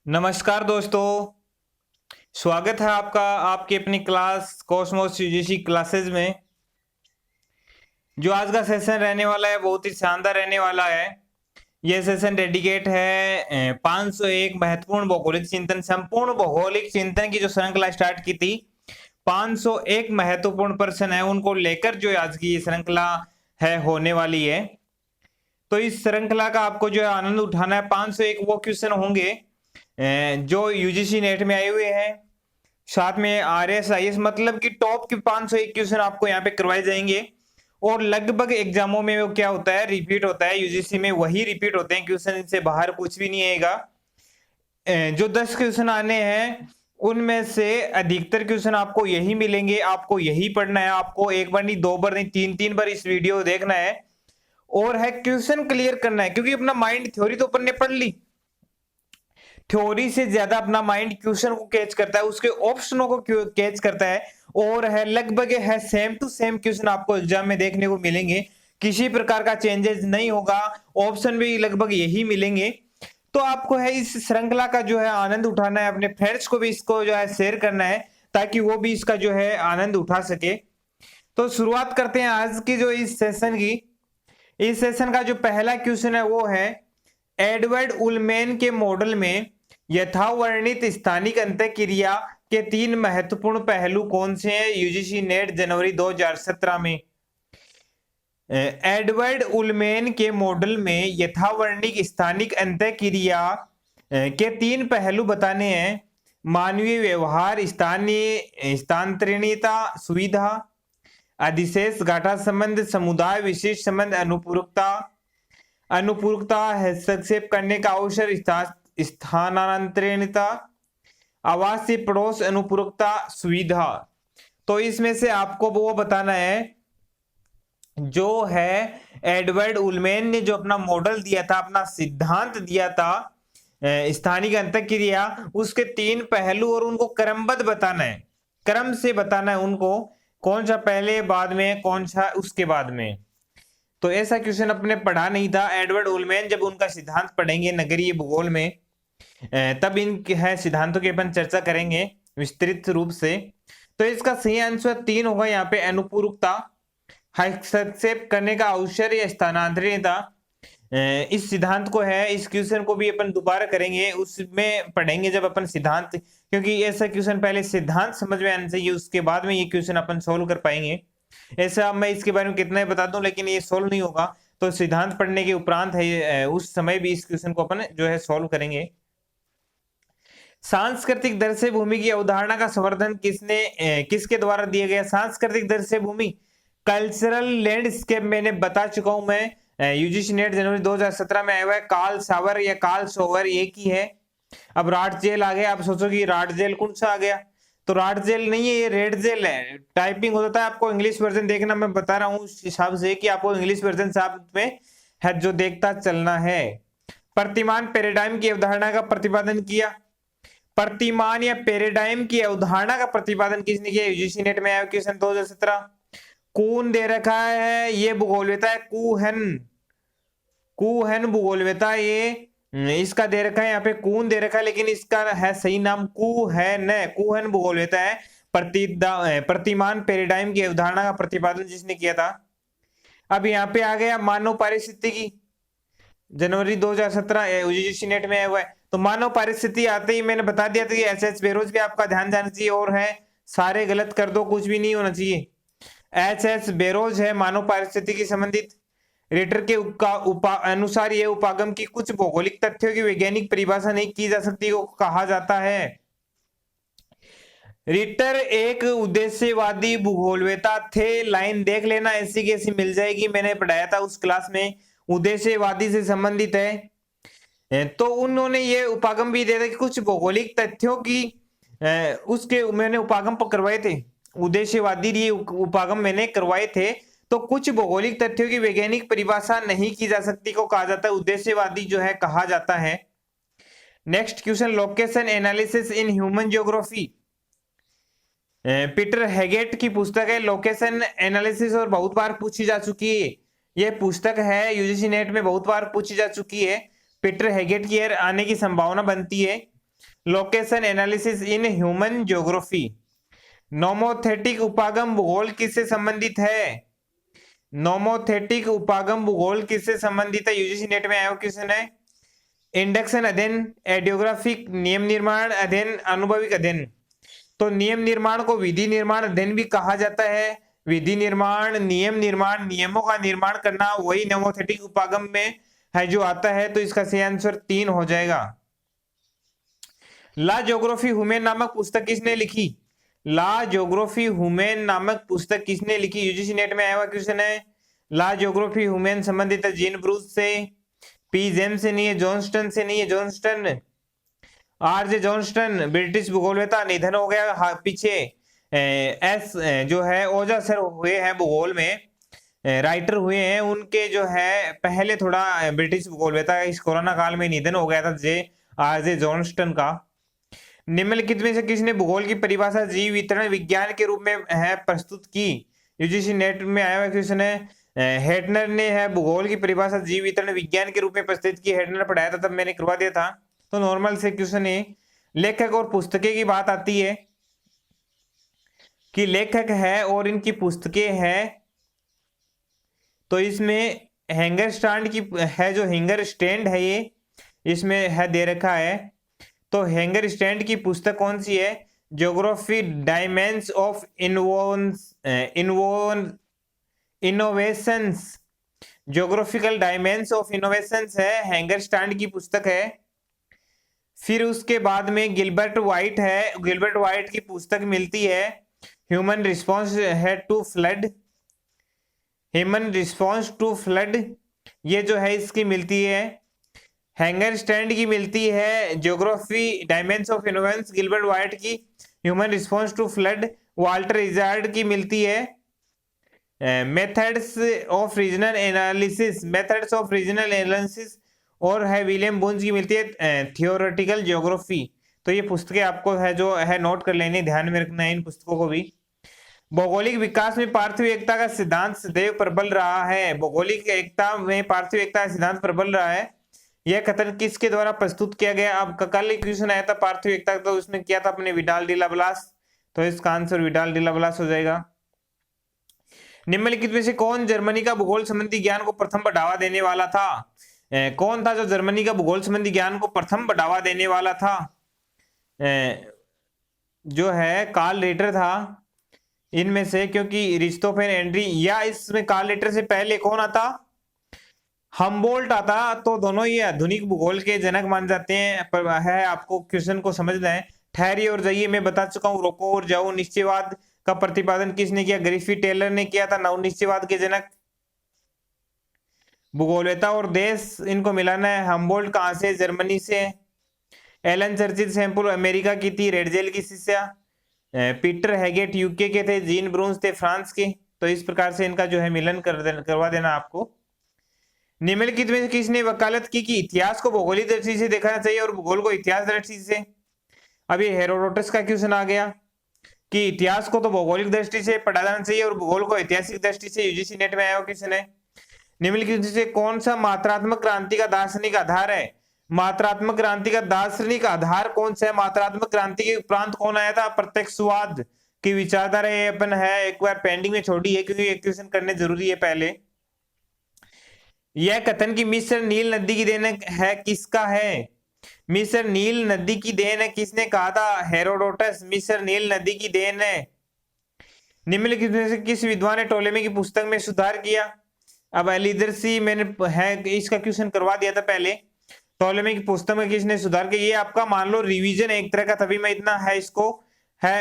नमस्कार दोस्तों। स्वागत है आपका आपकी अपनी क्लास कॉस्मोस यूजीसी क्लासेस में। जो आज का सेशन रहने वाला है बहुत ही शानदार रहने वाला है। यह सेशन डेडिकेट है 501 महत्वपूर्ण भौगोलिक चिंतन, संपूर्ण भौगोलिक चिंतन की जो श्रृंखला स्टार्ट की थी। 501 महत्वपूर्ण प्रश्न है उनको लेकर जो आज की ये श्रृंखला है होने वाली है। तो इस श्रृंखला का आपको जो है आनंद उठाना है। 501 वो क्वेश्चन होंगे जो यूजीसी नेट में आए हुए हैं, साथ में RSIS मतलब कि टॉप के 501 क्वेश्चन आपको यहाँ पे करवाए जाएंगे। और लगभग एग्जामों में वो क्या होता है, रिपीट होता है। यूजीसी में वही रिपीट होते हैं क्वेश्चन, इनसे बाहर कुछ भी नहीं आएगा। जो 10 क्वेश्चन आने हैं उनमें से अधिकतर क्वेश्चन आपको यही मिलेंगे। आपको यही पढ़ना है, आपको एक बार नहीं, दो बार नहीं, तीन तीन बार इस वीडियो देखना है और है क्वेश्चन क्लियर करना है। क्योंकि अपना माइंड थ्योरी तो अपन ने पढ़ ली, थ्योरी से ज्यादा अपना माइंड क्वेश्चन को कैच करता है, उसके ऑप्शनों को कैच करता है। और है लगभग है सेम टू सेम क्वेश्चन आपको एग्जाम में देखने को मिलेंगे, किसी प्रकार का चेंजेस नहीं होगा, ऑप्शन भी लगभग यही मिलेंगे। तो आपको है इस श्रृंखला का जो है आनंद उठाना है, अपने फ्रेंड्स को भी इसको जो है शेयर करना है ताकि वो भी इसका जो है आनंद उठा सके। तो शुरुआत करते हैं आज की जो इस सेशन की। इस सेशन का जो पहला क्वेश्चन है वो है, एडवर्ड उलमेन के मॉडल में यथावर्णित स्थानिक अंतःक्रिया के 3 महत्वपूर्ण पहलू कौन से हैं? यूजीसी नेट जनवरी 2017 में। एडवर्ड उलमेन के मॉडल में यथावर्णिक स्थानिक अंतःक्रिया के 3 पहलू बताने हैं। मानवीय व्यवहार, स्थानीय स्थानांतरणीयता सुविधा, अधिशेष गाठा संबंध, समुदाय विशिष्ट संबंध, अनुपूरकता। अनुपूरकता हस्तक्षेप करने का अवसर, स्थानांतरणीयता, आवासीय पड़ोस, अनुपूरकता सुविधा। तो इसमें से आपको वो बताना है जो है एडवर्ड उलमेन ने जो अपना मॉडल दिया था, अपना सिद्धांत दिया था स्थानिक अंतःक्रिया, उसके 3 पहलू और उनको क्रमबद्ध बताना है, क्रम से बताना है उनको, कौन सा पहले बाद में, कौन सा उसके बाद में। तो ऐसा क्वेश्चन अपने पढ़ा नहीं था। एडवर्ड उलमेन जब उनका सिद्धांत पढ़ेंगे नगरीय भूगोल में, तब इन है सिद्धांतों की अपन चर्चा करेंगे विस्तृत रूप से। तो इसका सही आंसर 3 होगा यहाँ पे, अनुपूरकता, हस्तक्षेप करने का अवसर या स्थानांतरणीयता। इस सिद्धांत को है, इस क्वेश्चन को भी अपन दोबारा करेंगे, उसमें पढ़ेंगे जब अपन सिद्धांत, क्योंकि ऐसा क्वेश्चन पहले सिद्धांत समझ में आना चाहिए, उसके बाद में ये क्वेश्चन अपन सोल्व कर पाएंगे। ऐसा मैं इसके बारे में कितना ही बता दूं लेकिन ये सोल्व नहीं होगा, तो सिद्धांत पढ़ने के उपरांत है उस समय भी इस क्वेश्चन को अपन जो है सोल्व करेंगे। सांस्कृतिक दर से भूमि की अवधारणा का समर्थन किसके द्वारा दिया गया? सांस्कृतिक दर से भूमि, कल्चरल लैंडस्केप मैंने बता चुका हूं मैं, यूजीसी नेट जनवरी 2017 में आया हुआ है। कार्ल सावर या कार्ल सोवर एक ही है। अब राटजेल आ गया, आप सोचोगे राटजेल कौन सा आ गया, तो राटजेल नहीं है, ये रेड जेल है। टाइपिंग होता है, आपको इंग्लिश वर्जन देखना, मैं बता रहा हूँ उस हिसाब से कि आपको इंग्लिश वर्जन साथ में है जो देखता चलना है। प्रतिमान पैराडाइम की अवधारणा का प्रतिपादन किया। प्रतिमान या पैराडाइम की अवधारणा का प्रतिपादन किसने किया? यूजीसी नेट में आया क्वेश्चन 2017। कौन दे रखा है? ये भूगोलवेता है कूहन, कूहन भूगोलवेता, ये इसका दे रखा है यहाँ पे, कून दे रखा है, लेकिन इसका है सही नाम कूहन है, कूहन भूगोलवेता है। प्रतिमान पैराडाइम की अवधारणा का प्रतिपादन जिसने किया था। अब यहाँ पे आ गया मानव पारिस्थितिकी, जनवरी 2017 यूजीसी नेट में आया हुआ है। तो मानव पारिस्थितिकी आते ही मैंने बता दिया था कि एच बेरोज पे आपका ध्यान जाना चाहिए, और है सारे गलत कर दो, कुछ भी नहीं होना चाहिए। एच बेरोज है मानव पारिस्थितिकी संबंधित। रेटर के अनुसार ये उपागम की कुछ भौगोलिक तथ्यों की वैज्ञानिक परिभाषा नहीं की जा सकती को कहा जाता है। रिटर एक उद्देश्यवादी भूगोलवेता थे, लाइन देख लेना, ऐसी की ऐसी मिल जाएगी, मैंने पढ़ाया था उस क्लास में, उद्देश्यवादी से संबंधित है। तो उन्होंने ये उपागम भी दिया था कि कुछ भौगोलिक तथ्यों की उसके मैंने उपागम करवाए थे, उद्देश्यवादी ये उपागम मैंने करवाए थे। तो कुछ भौगोलिक तथ्यों की वैज्ञानिक परिभाषा नहीं की जा सकती को कहा जाता है उद्देश्यवादी जो है कहा जाता है। Next question, location analysis in human geography, Peter Haggett की पुस्तक है लोकेशन एनालिसिस, और बहुत बार पूछी जा चुकी है ये पुस्तक है, यूजीसी नेट में बहुत बार पूछी जा चुकी है। पीटर हेगेट की आने की संभावना बनती है। Location analysis in human geography. Nomothetic उपागम भूगोल किससे संबंधित है? नोमोथेटिक उपागम भूगोल किससे संबंधित है? यूजीसी नेट में आया क्वेश्चन है। इंडक्शन अध्ययन, एडियोग्राफिक, नियम निर्माण अध्ययन, अनुभविक अध्ययन। तो नियम निर्माण को विधि निर्माण अध्ययन भी कहा जाता है। विधि निर्माण, नियम निर्माण, नियमों का निर्माण करना, वही नोमोथेटिक उपागम में है जो आता है। तो इसका सही आंसर 3 हो जाएगा। ला ज्योग्राफी हुमेन नामक पुस्तक किसने लिखी? ला ज्योग्राफी हुमेन नामक पुस्तक किसने लिखी? यूजीसी नेट में आया हुआ क्वेश्चन है। ला ज्योग्राफी हुमेन संबंधित है जीन ब्रूस से, पी जेम्स से नहीं है, जॉनस्टन से नहीं है। जॉनस्टन, आरजे जॉनस्टन ब्रिटिश भूगोलवेता, निधन हो गया पीछे। एस जो है ओजा सर हुए हैं भूगोल में, राइटर हुए हैं, उनके जो है पहले थोड़ा ब्रिटिश भूगोलवेता, इस कोरोना काल में निधन हो गया था जे आरजे जॉनस्टन का। निम्नलिखित में से किसने भूगोल की परिभाषा जीव वितरण विज्ञान के रूप में है प्रस्तुत की? यूजीसी नेट में आया हुआ क्वेश्चन है। हेटनर ने है भूगोल की परिभाषा जीव वितरण विज्ञान के रूप में प्रस्तुत की। हेटनर पढ़ाया था, तब मैंने करवा दिया था। तो नॉर्मल से क्वेश्चन है। लेखक और पुस्तकें की बात आती है कि लेखक है और इनकी पुस्तकें हैं, तो इसमें हैंगर स्टैंड की है, जो हैंगर स्टैंड है ये इसमें है दे रखा है। तो हैंगर स्टैंड की पुस्तक कौन सी है? Geography dimensions of innovations, geographical dimensions of innovations है, हैंगर स्टैंड की पुस्तक है। फिर उसके बाद में गिलबर्ट वाइट है, गिलबर्ट वाइट की पुस्तक मिलती है ह्यूमन रिस्पॉन्स है to flood, human response to flood, ये जो है इसकी मिलती है। हैंगर स्टैंड की मिलती है geography dimensions of innovations, Gilbert White की human response to flood. Walter Isard की मिलती है methods of regional analysis, methods of regional analysis, और है विलियम बुंज की मिलती है थियोरेटिकल ज्योग्राफी। तो ये पुस्तकें आपको है जो है नोट कर लेनी, ध्यान में रखना है इन पुस्तकों को भी। भौगोलिक विकास में पार्थिव एकता का सिद्धांत सदैव प्रबल रहा है। भौगोलिक एकता में पार्थिव एकता का सिद्धांत प्रबल रहा है। यह कथन किसके द्वारा प्रस्तुत किया गया? अब कल क्वेश्चन आया था पार्थिव एकता, तो उसमें किया था अपने विडाल डी लाप्लास, तो इसका आंसर विडाल डी लाप्लास हो जाएगा। निम्नलिखित में से कौन जर्मनी का भूगोल संबंधी ज्ञान को प्रथम बढ़ावा देने वाला था? कौन था जो जर्मनी का भूगोल संबंधी ज्ञान को प्रथम बढ़ावा देने वाला था? जो है कार्ल रिटर था इनमें से, क्योंकि रिस्टोफर एंड्री, या इसमें कार्ल रिटर से पहले कौन आता? हम्बोल्ट आता। तो दोनों ही आधुनिक भूगोल के जनक मान जाते हैं। पर है आपको क्वेश्चन को समझना है। ठहरिए और जाइए, मैं बता चुका हूँ। रोको और जाओ, निश्चयवाद का प्रतिपादन किसने किया? ग्रिफिथ टेलर ने किया था, नव निश्चयवाद के जनक। भूगोलवेता और देश, इनको मिलाना है। हम्बोल्ट कहां से? जर्मनी से। एलन चर्चिल सैंपल अमेरिका की थी, रेडजेल की शिष्या। पीटर हैगेट यूके के थे, जीन ब्रूंस थे फ्रांस के। तो इस प्रकार से इनका जो है मिलन करवा देना आपको। निम्नलिखित में से किसने वकालत की कि इतिहास को भौगोलिक दृष्टि से देखना चाहिए और भूगोल को इतिहास दृष्टि से? अब ये हेरोडोटस का क्वेश्चन आ गया कि इतिहास को तो भौगोलिक दृष्टि से पढ़ा जाना चाहिए और भूगोल को ऐतिहासिक दृष्टि से। यूजीसी नेट में आया हुआ क्वेश्चन है। निम्नलिखित से कौन सा मात्रात्मक क्रांति का दार्शनिक आधार है? मात्रात्मक क्रांति का दार्शनिक आधार कौन सा है? मात्रात्मक क्रांति के उपरांत कौन आया था? प्रत्यक्षवाद की विचारधारा। ये अपन है एक बार पेंडिंग में छोड़ी है, क्योंकि एक क्वेश्चन करने जरूरी है पहले। यह कथन की मिस्र नील नदी की देन है किसका है? मिस्र नील नदी की देन है, किसने कहा था? हेरोडोटस मिस्र नील नदी की देन है। निम्नलिखित में से किस विद्वान ने टोलेमी की पुस्तक में सुधार किया? अब एलिदर्सी मैंने है इसका क्वेश्चन करवा दिया था पहले। टोलेमी की पुस्तक में किसने सुधार किया? ये आपका मान लो रिवीजन एक तरह का, तभी मैं इतना है इसको है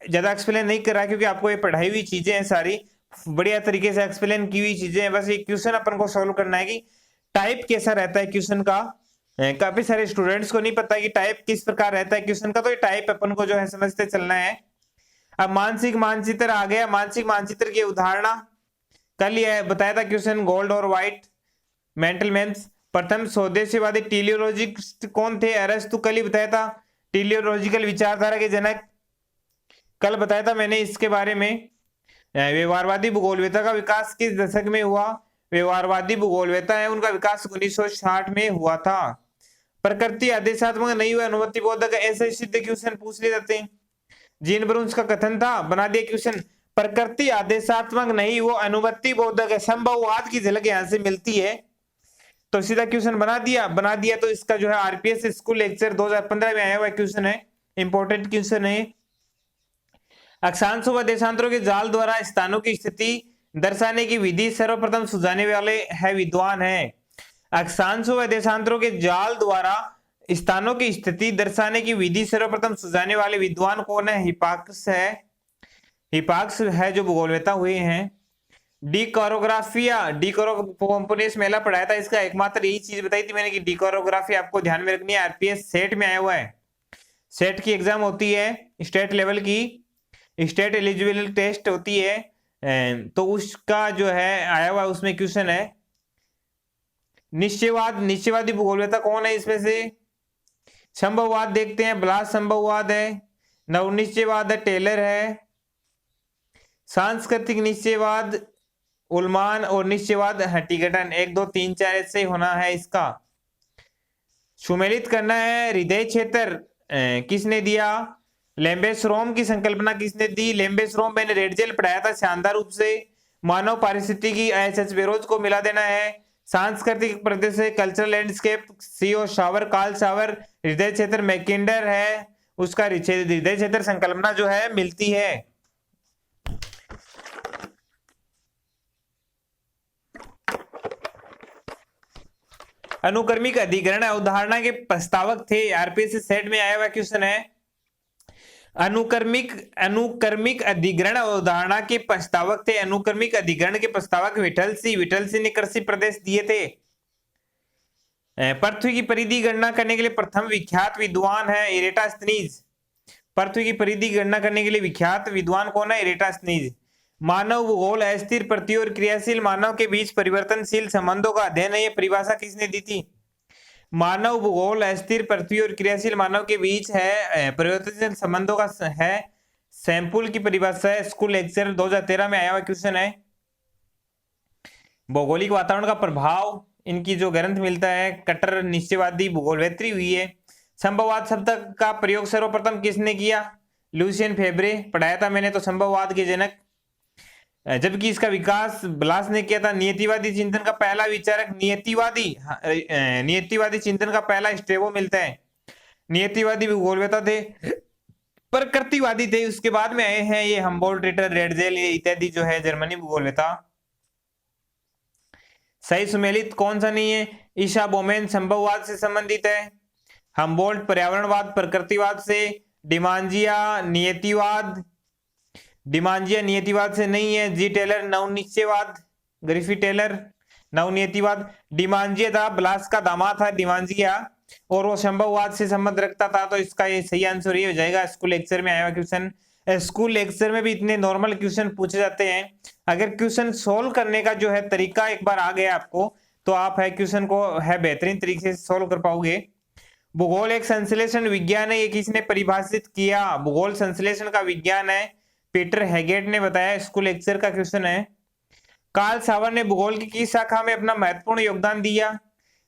ज्यादा एक्सप्लेन नहीं कर रहा, क्योंकि आपको ये पढ़ाई हुई चीजें हैं, सारी बढ़िया तरीके से एक्सप्लेन की हुई चीजें हैं। बस एक क्वेश्चन अपन को सॉल्व करना है कि टाइप कैसा रहता है क्वेश्चन का। काफी सारे स्टूडेंट्स को नहीं पता है कि टाइप किस प्रकार रहता है क्वेश्चन का, तो ये टाइप अपन को जो है समझते चलना है। अब मानसिक मानचित्र आ गया। मानसिक मानचित्र की उदाहरण कल ये बताया था क्वेश्चन, गोल्ड और व्हाइट। Mental maps. प्रथम स्वदेशीवादी टेलियोलॉजिस्ट कौन थे? अरस्तु। कल ही बताया था, टेलियोलॉजिकल विचारधारा के जनक। कल बताया था मैंने इसके बारे में। व्यवहारवादी भूगोलवेता का विकास किस दशक में हुआ? व्यवहारवादी भूगोलवेता है उनका विकास 1960 में हुआ था। प्रकृति आदेशात्मक नहीं हुआ अनुभूति बोधक, ऐसे सिद्ध क्वेश्चन पूछ लिए जाते हैं। जीन ब्रून्स का कथन था, बना दिया क्वेश्चन, प्रकृति आदेशात्मक नहीं वो अनुभूति बोधक है, संभववाद की झलक यहां से मिलती है, तो सीधा क्वेश्चन बना दिया। तो इसका जो है आरपीएस स्कूल लेक्चर 2015 में आया हुआ क्वेश्चन है, इंपॉर्टेंट क्वेश्चन है। अक्षांशों व देशांतरों के जाल द्वारा स्थानों की स्थिति दर्शाने की विधि सर्वप्रथम सुझाने वाले है विद्वान है। अक्षांशों व देशांतरों के जाल द्वारा स्थानों की स्थिति दर्शाने की विधि सर्वप्रथम सुझाने वाले विद्वान कौन है? हिपार्कस है। हिपार्कस है जो भूगोलवेता हुए हैं। डिकोरोग्राफिया मेला पढ़ाया था, इसका एकमात्र यही चीज बताई थी मैंने कि डिकोरोग्राफी आपको ध्यान में रखनी है, आरपीएस सेट में आया हुआ है। सेट की एग्जाम होती है, स्टेट लेवल की स्टेट एलिजिबिलिटी टेस्ट होती है, तो उसका जो है आया हुआ उसमें क्वेश्चन है। निश्चयवादी भूगोलवेता कौन है इसमें से? संभववाद देखते हैं, ब्लास संभववाद है, नवनिश्चयवाद है, टेलर है, सांस्कृतिक निश्चयवाद उलमान, और निश्चयवाद हटीगटन। 1 2 3 4 ऐसे होना है इसका। सुमेलित करना है हृदय क्षेत्र किसने दिया? लेम्बेस्रोम की संकल्पना किसने दी? लेम्बेस्रोम मैंने रेडजेल पढ़ाया था शानदार रूप से। मानव पारिस्थितिकी एच बेरोज को मिला देना है। सांस्कृतिक प्रदेश से कल्चरल लैंडस्केप सीओ शावर, काल शावर। हृदय क्षेत्र मैकिंडर है, उसका हृदय क्षेत्र संकल्पना जो है मिलती है। अनुक्रमिक अधिग्रहण अवधारणा के प्रस्तावक थे, आरपीएस सेट में आया हुआ क्वेश्चन है। अनुक्रमिक अधिग्रहण अवधारणा के प्रस्तावक थे। अनुक्रमिक अधिग्रहण के प्रस्तावक विठल सिंह ने कृषि प्रदेश दिए थे। पृथ्वी की परिधि गणना करने के लिए प्रथम विख्यात विद्वान है इरेटास्थनीज। पृथ्वी की परिधि गणना करने के लिए विख्यात विद्वान कौन है? इरेटास्थनीज। मानव भूगोल अस्थिर पृथ्वी और क्रियाशील मानव के बीच परिवर्तनशील संबंधों का अध्ययन है, ये परिभाषा किसने दी थी? मानव भूगोल अस्थिर पृथ्वी और क्रियाशील मानव के बीच है परिवर्तनशील संबंधों का है सैंपल की परिभाषा है। स्कूल लेक्चर 2013 में आया हुआ क्वेश्चन है। भौगोलिक वातावरण का प्रभाव, इनकी जो ग्रंथ मिलता है, कट्टर निश्चयवादी भूगोलवेत्री हुई है। संभववाद शब्द का प्रयोग सर्वप्रथम किसने किया? लुसियन फेब्रे, पढ़ाया था मैंने तो संभववाद के जनक, जबकि इसका विकास ब्लास ने किया था। नियतिवादी चिंतन का पहला विचारक नियतिवादी चिंतन का पहला स्ट्रेबो मिलता है। नियतिवादी भूगोलवेता थे, प्रकृतिवादी थे, उसके बाद में आए हैं ये हम्बोल्ट, रिटर, रेडजेल इत्यादि जो है जर्मनी भूगोलवेता। सही सुमेलित कौन सा नहीं है? ईशा बोमेन संभववाद से संबंधित है, हम्बोल्ट पर्यावरणवाद प्रकृतिवाद से, डिमांजिया नियतिवाद से नहीं है। जी टेलर नवनिश्चयवाद, ग्रिफी टेलर नवनियतिवाद। डिमांजिया था ब्लास का दामाद था डिमांजिया, और वो संभववाद से संबंध रखता था, तो इसका ये सही आंसर ये हो जाएगा। स्कूल लेक्चर में आया हुआ क्वेश्चन। स्कूल लेक्चर में भी इतने नॉर्मल क्वेश्चन पूछे जाते हैं, अगर क्वेश्चन सोल्व करने का जो है तरीका एक बार आ गया आपको, तो आप है क्वेश्चन को है बेहतरीन तरीके से सोल्व कर पाओगे। भूगोल एक संश्लेषण विज्ञान है, ये किसने परिभाषित किया? भूगोल संश्लेषण का विज्ञान है, पीटर हेगेट ने बताया। स्कूल लेक्चर का क्वेश्चन है। कार्ल सावर ने भूगोल की किस शाखा में अपना महत्वपूर्ण योगदान दिया?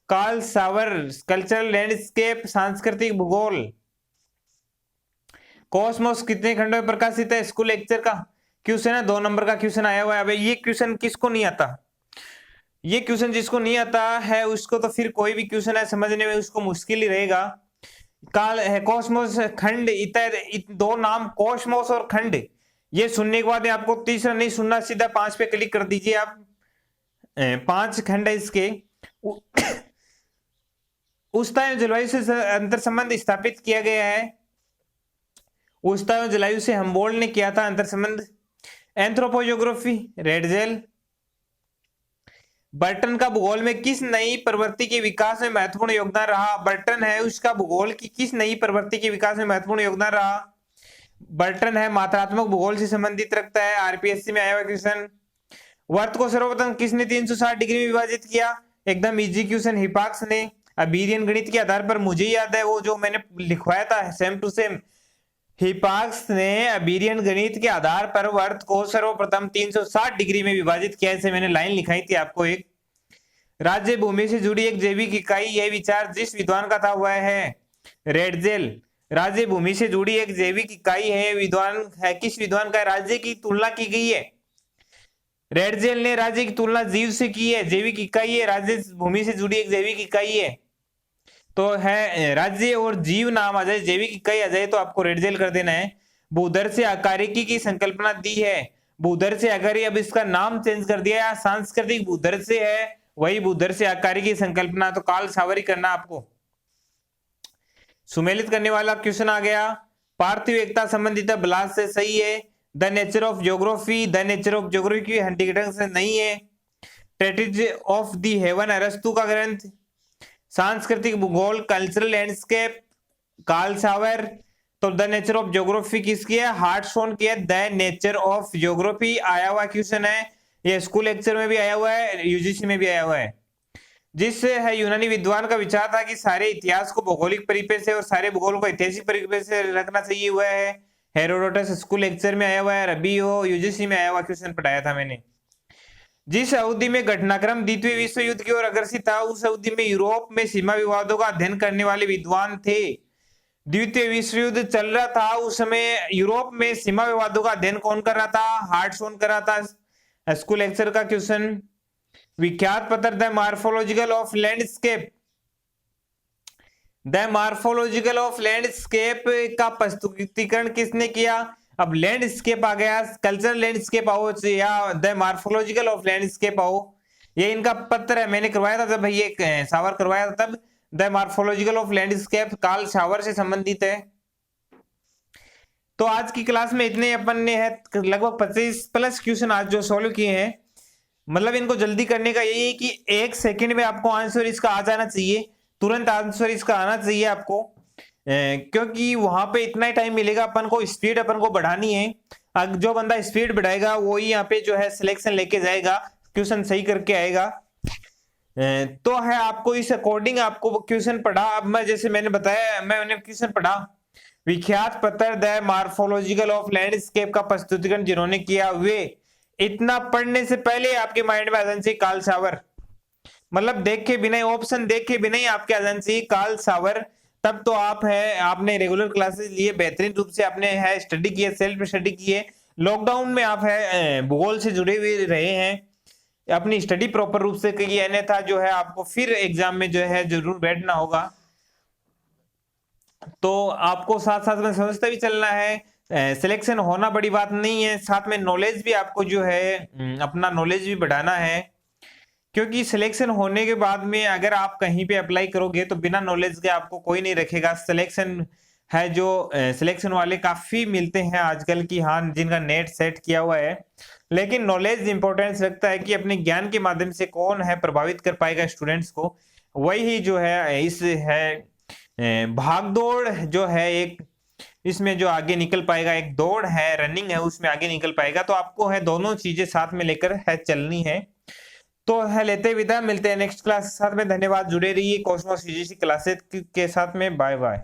कार्ल सावर कल्चरल लैंडस्केप, सांस्कृतिक भूगोल। कॉस्मोस कितने खंडों में प्रकाशित है? स्कूल लेक्चर का क्वेश्चन है, 2 नंबर का क्वेश्चन आया हुआ है। अब ये क्वेश्चन किसको नहीं आता? ये क्वेश्चन जिसको नहीं आता है उसको तो फिर कोई भी क्वेश्चन है समझने में उसको मुश्किल ही रहेगा। काल है कॉस्मोस, खंड, इत्यादि 2 नाम, कॉस्मोस और खंड, ये सुनने के बाद आपको तीसरा नहीं सुनना, सीधा 5 पे क्लिक कर दीजिए आप। 5 खंड है इसके। उष्णता जलवायु से अंतर संबंध स्थापित किया गया है। उष्णता जलवायु से हम्बोल्ट ने किया था अंतर संबंध। एंथ्रोपोजियोग्राफी रेडजेल। बर्टन का भूगोल में किस नई प्रवृत्ति के विकास में महत्वपूर्ण योगदान रहा? बर्टन है उसका भूगोल की किस नई प्रवृत्ति के विकास में महत्वपूर्ण योगदान रहा? बर्टन है मात्रात्मक भूगोल से संबंधित रखता है, आरपीएससी में आया हुआ क्वेश्चन। वर्त को सर्वप्रथम किसने 360 डिग्री में विभाजित किया? एकदम इजी क्वेश्चन, हिपार्कस ने। अबीरियन गणित के आधार पर मुझे याद है वो जो मैंने लिखवाया था सेम टू सेम, हिपार्कस ने अबीरियन गणित के आधार पर वर्त को सर्वप्रथम 360 डिग्री में विभाजित किया। ऐसे मैंने लाइन लिखाई थी आपको एक। राज्य भूमि से जुड़ी एक जैविक इकाई, यह विचार जिस विद्वान का था वह है रेडजेल। राज्य भूमि से जुड़ी एक जैविक इकाई है, विद्वान है, किस विद्वान का? राज्य की तुलना की गई है। रेडजेल ने राज्य की तुलना जीव से की है, जैविक इकाई है, राज्य भूमि से जुड़ी एक जैविक इकाई है। तो है राज्य और जीव नाम आ जाए, जैविक इकाई आ जाए तो आपको रेडजेल कर देना है। भूधर से आकारिकी की संकल्पना दी है, भूधर से आकारिकी, अब इसका नाम चेंज कर दिया, सांस्कृतिक भूधर से है, वही भूधर से आकारिकी की संकल्पना, तो काल सावरी करना आपको। सुमेलित करने वाला क्वेश्चन आ गया, पार्थिव एकता संबंधित ब्लास से सही है। The nature of geography, the nature of geography Huntington से नहीं है। ट्रेटिज ऑफ द हेवन अरस्तु का ग्रंथ। सांस्कृतिक भूगोल कल्चरल लैंडस्केप कार्ल सावर। तो द नेचर ऑफ ज्योग्राफी किसकी है? हार्टस्टोन की है। द नेचर ऑफ ज्योग्राफी आया हुआ क्वेश्चन है, ये स्कूल लेक्चर में भी आया हुआ है, यूजीसी में भी आया हुआ है। जिससे है यूनानी विद्वान का विचार था कि सारे इतिहास को भौगोलिक परिप्रेक्ष्य और सारे भूगोल को ऐतिहासिक परिप्रेक्ष्य से रखना चाहिए, हुआ है हेरोडोटस, स्कूल लेक्चर में आया हुआ है। रबी हो यूजीसी में आया हुआ क्वेश्चन पढ़ाया था मैंने। जिस अवधि में घटनाक्रम द्वितीय विश्व युद्ध की ओर अग्रसित था, उस अवधि में यूरोप में सीमा विवादों का अध्ययन करने वाले विद्वान थे। द्वितीय विश्व युद्ध चल रहा था, उस समय यूरोप में सीमा विवादों का अध्ययन कौन कर रहा था? हार्टस्टोन कर रहा था। स्कूल लेक्चर का क्वेश्चन। विख्यात पत्र the morphological of landscape, the morphological of landscape का प्रस्तुतिकरण किसने किया? अब लैंडस्केप आ गया, कल्चरल लैंडस्केप आओ या द मार्फोलॉजिकल ऑफ लैंडस्केप आओ, ये इनका पत्र है, मैंने करवाया था जब ये सावर करवाया था तब। The morphological of landscape Carl Sauer से संबंधित है। तो आज की क्लास में इतने अपन ने है लगभग 25 प्लस क्वेश्चन आज जो सॉल्व किए हैं। मतलब इनको जल्दी करने का यही है कि 1 सेकंड में आपको आंसर इसका आ जाना चाहिए, तुरंत आंसर इसका आना चाहिए आपको, क्योंकि वहां पे इतना ही टाइम मिलेगा अपन को, स्पीड अपन को बढ़ानी है। जो बंदा स्पीड बढ़ाएगा वही यहाँ पे जो है सिलेक्शन लेके जाएगा, क्वेश्चन सही करके आएगा। तो है आपको इस अकॉर्डिंग आपको क्वेश्चन पढ़ा। अब मैं जैसे मैंने बताया, मैंने क्वेश्चन पढ़ा, विख्यात पत्र द मार्फोलॉजिकल ऑफ लैंडस्केप का प्रस्तुतिकरण जिन्होंने किया, वे इतना पढ़ने से पहले आपके माइंड में आ जाना चाहिए कार्ल सावर, मतलब देखे बिना, ऑप्शन देखे बिना ही आपके आ जाना चाहिए कार्ल सावर। तब तो आप है, आपने रेगुलर क्लासेस लिए, बेहतरीन रूप से आपने है स्टडी किए, सेल्फ स्टडी किए। लॉकडाउन में आप है भूगोल से जुड़े हुए रहे हैं, अपनी स्टडी प्रॉपर रूप से की, अन्यथा जो है आपको फिर एग्जाम में जो है जरूर बैठना होगा। तो आपको साथ साथ में समझते भी चलना है, सिलेक्शन होना बड़ी बात नहीं है, साथ में नॉलेज भी आपको जो है अपना नॉलेज भी बढ़ाना है, क्योंकि सिलेक्शन होने के बाद में अगर आप कहीं पे अप्लाई करोगे तो बिना नॉलेज के आपको कोई नहीं रखेगा। सिलेक्शन है जो सिलेक्शन वाले काफी मिलते हैं आजकल की, हाँ, जिनका नेट सेट किया हुआ है, लेकिन नॉलेज इंपॉर्टेंस रखता है कि अपने ज्ञान के माध्यम से कौन है प्रभावित कर पाएगा स्टूडेंट्स को, वही जो है इस है भागदौड़ जो है एक, इसमें जो आगे निकल पाएगा, एक दौड़ है, रनिंग है, उसमें आगे निकल पाएगा। तो आपको है दोनों चीजें साथ में लेकर है चलनी है। तो है लेते विदा, मिलते हैं नेक्स्ट क्लास के साथ में। धन्यवाद, जुड़े रहिए कॉस्मोस यूजीसी क्लासेस के साथ में। Bye bye.